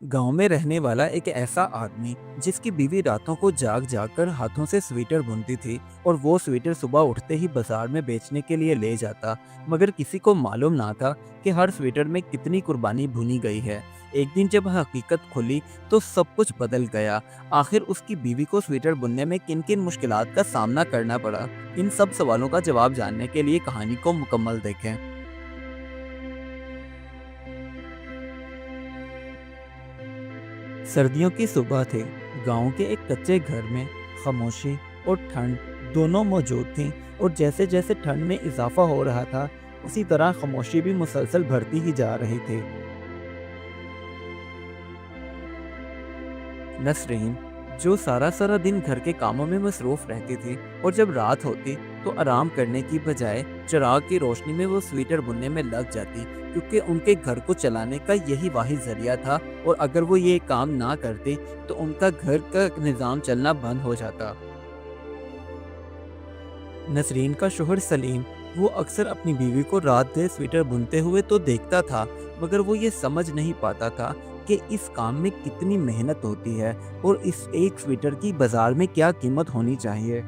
गांव में रहने वाला एक ऐसा आदमी जिसकी बीवी रातों को जाग जाग कर हाथों से स्वेटर बुनती थी और वो स्वेटर सुबह उठते ही बाजार में बेचने के लिए ले जाता। मगर किसी को मालूम ना था कि हर स्वेटर में कितनी कुर्बानी भुनी गई है। एक दिन जब हकीकत खुली तो सब कुछ बदल गया। आखिर उसकी बीवी को स्वेटर बुनने में किन किन मुश्किलात का सामना करना पड़ा, इन सब सवालों का जवाब जानने के लिए कहानी को मुकम्मल देखें। सर्दियों की सुबह थी। गांव के एक कच्चे घर में खामोशी और ठंड दोनों मौजूद थीं। और जैसे जैसे ठंड में इजाफा हो रहा था, उसी तरह खामोशी भी मुसलसल बढ़ती ही जा रही थी। नसरीन, जो सारा सारा दिन घर के कामों में मसरूफ रहती थी, और जब रात होती तो आराम करने की बजाय चिराग की रोशनी में वो स्वेटर बुनने में लग जाती, क्योंकि उनके घर को चलाने का यही वाहिद जरिया था। और अगर वो ये काम ना करते तो उनका घर का निज़ाम चलना बंद हो जाता। नसरीन का शोहर सलीम, वो अक्सर अपनी बीवी को रात दिन स्वेटर बुनते हुए तो देखता था, मगर वो ये समझ नहीं पाता था कि इस काम में कितनी मेहनत होती है और इस एक स्वेटर की बाजार में क्या कीमत होनी चाहिए।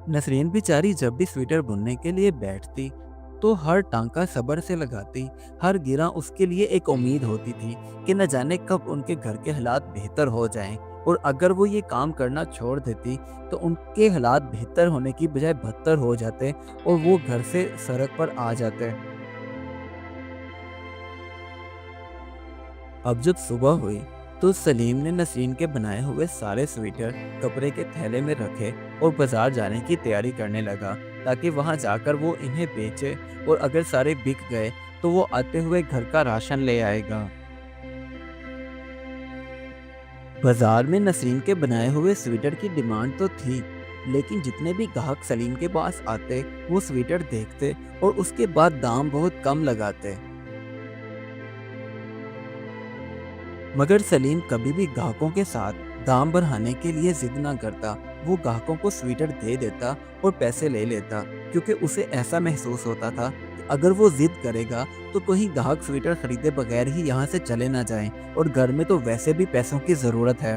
नसरीन बेचारी जब भी स्वेटर बुनने के लिए बैठती तो हर टांका सब्र से लगाती। हर गिरा उसके लिए एक उम्मीद होती थी कि न जाने कब उनके घर के हालात बेहतर हो जाएं। और अगर वो ये काम करना छोड़ देती तो उनके हालात बेहतर होने की बजाय बदतर हो जाते और वो घर से सड़क पर आ जाते। अब जब सुबह हुई तो सलीम ने नसरीन के बनाए हुए सारे स्वेटर कपड़े के थैले में रखे और बाजार जाने की तैयारी करने लगा, ताकि वहां जाकर वो इन्हें बेचे। और अगर सारे बिक गए तो वो आते हुए घर का राशन ले आएगा। बाजार में नसरीन के बनाए हुए स्वेटर की डिमांड तो थी, लेकिन जितने भी ग्राहक सलीम के पास आते वो स्वेटर देखते और उसके बाद दाम बहुत कम लगाते। मगर सलीम कभी भी ग्राहकों के साथ दाम बढ़ाने के लिए जिद ना करता। वो ग्राहकों को स्वेटर दे देता और पैसे ले लेता, क्योंकि उसे ऐसा महसूस होता था कि अगर वो जिद करेगा तो कोई ग्राहक स्वेटर खरीदे बगैर ही यहाँ से चले ना जाएं, और घर में तो वैसे भी पैसों की ज़रूरत है।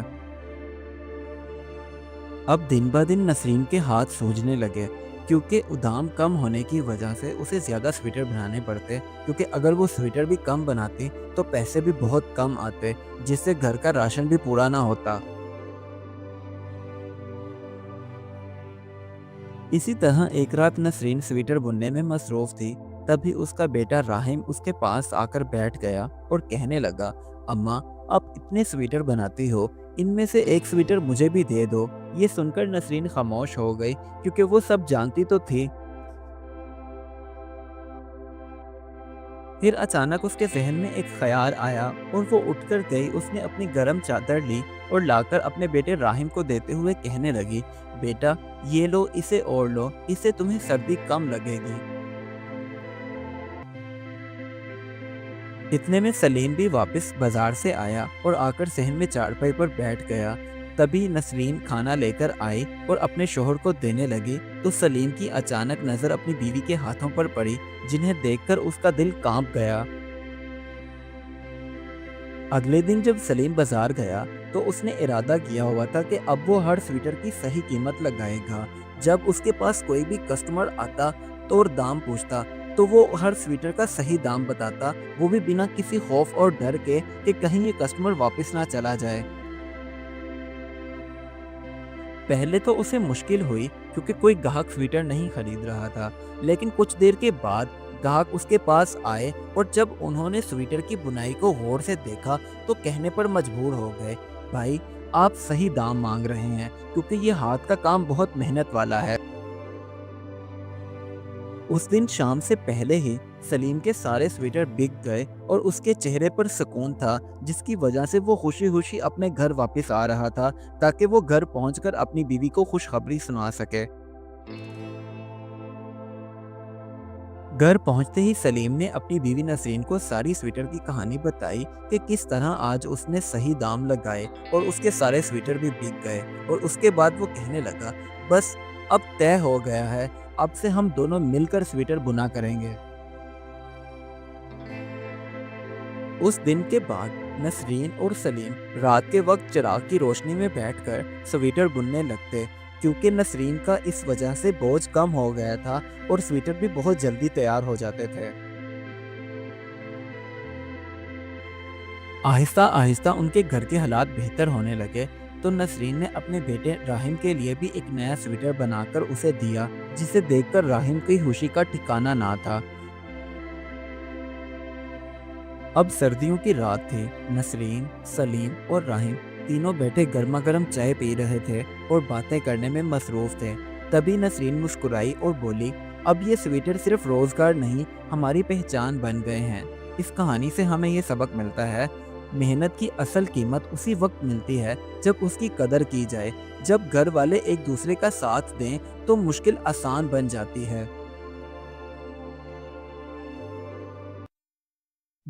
अब दिन ब दिन नसरीन के हाथ सूजने लगे, क्योंकि उदाम कम होने की वजह से उसे ज़्यादा स्वेटर बनाने पड़ते। क्योंकि अगर वो स्वेटर भी कम बनाती तो पैसे भी बहुत कम आते, जिससे घर का राशन भी पूरा ना होता। इसी तरह एक रात नसरीन स्वेटर बुनने में मसरूफ थी। तभी उसका बेटा राहिम उसके पास आकर बैठ गया और कहने लगा, अम्मा, आप इतने स्वेटर बनाती हो, इनमें से एक स्वेटर मुझे भी दे दो। ये सुनकर नसरीन खामोश हो गई, क्योंकि वो सब जानती तो थी। फिर अचानक उसके जहन में एक ख्याल आया और वो उठकर गई। उसने अपनी गर्म चादर ली और लाकर अपने बेटे राहिम को देते हुए कहने लगी, बेटा, ये लो, इसे ओढ़ लो, इससे तुम्हें सर्दी कम लगेगी। इतने में सलीम भी वापस बाजार से आया और आकर सहन में चारपाई पर बैठ गया। तभी नसरीन खाना लेकर आई और अपने शोहर को देने लगी तो सलीम की अचानक नज़र अपनी बीवी के हाथों पर पड़ी, जिन्हें देखकर उसका दिल कांप गया। अगले दिन जब सलीम बाजार गया तो उसने इरादा किया हुआ था कि अब वो हर स्वेटर की सही कीमत लगाएगा। जब उसके पास कोई भी कस्टमर आता तो और दाम पूछता तो वो हर स्वेटर का सही दाम बताता, वो भी बिना किसी खौफ और डर के कि कहीं ये कस्टमर वापस ना चला जाए। पहले तो उसे मुश्किल हुई, क्योंकि कोई ग्राहक स्वेटर नहीं खरीद रहा था। लेकिन कुछ देर के बाद ग्राहक उसके पास आए और जब उन्होंने स्वेटर की बुनाई को गौर से देखा तो कहने पर मजबूर हो गए, भाई, आप सही दाम मांग रहे हैं, क्योंकि ये हाथ का काम बहुत मेहनत वाला है। उस दिन शाम से पहले ही सलीम के सारे स्वेटर बिक गए और उसके चेहरे पर सुकून था, जिसकी वजह से वो खुशी खुशी अपने घर वापस आ रहा था, ताकि वो घर पहुंचकर अपनी बीवी को खुशखबरी सुना सके। घर पहुंचते ही सलीम ने अपनी बीवी नसरीन को सारी स्वेटर की कहानी बताई कि किस तरह आज उसने सही दाम लगाए और उसके सारे स्वेटर भी बिक गए। और उसके बाद वो कहने लगा, बस अब तय हो गया है, अब से हम दोनों मिलकर स्वेटर बुना करेंगे। اس دن کے بعد نسرین اور سلیم رات کے وقت چراغ کی روشنی میں بیٹھ کر سویٹر بننے لگتے، کیونکہ نسرین کا اس وجہ سے بوجھ کم ہو گیا تھا اور سویٹر بھی بہت جلدی تیار ہو جاتے تھے۔ آہستہ آہستہ ان کے گھر کے حالات بہتر ہونے لگے تو نسرین نے اپنے بیٹے راہم کے لیے بھی ایک نیا سویٹر بنا کر اسے دیا، جسے دیکھ کر راہم کی خوشی کا ٹھکانہ نہ تھا۔ اب سردیوں کی رات تھی۔ نسرین، سلیم اور راہم تینوں بیٹھے گرما گرم چائے پی رہے تھے اور باتیں کرنے میں مصروف تھے۔ تبھی نسرین مسکرائی اور بولی، اب یہ سویٹر صرف روزگار نہیں، ہماری پہچان بن گئے ہیں۔ اس کہانی سے ہمیں یہ سبق ملتا ہے، محنت کی اصل قیمت اسی وقت ملتی ہے جب اس کی قدر کی جائے۔ جب گھر والے ایک دوسرے کا ساتھ دیں تو مشکل آسان بن جاتی ہے۔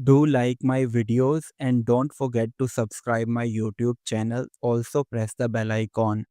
Do like my videos and don't forget to subscribe my YouTube channel. Also press the bell icon.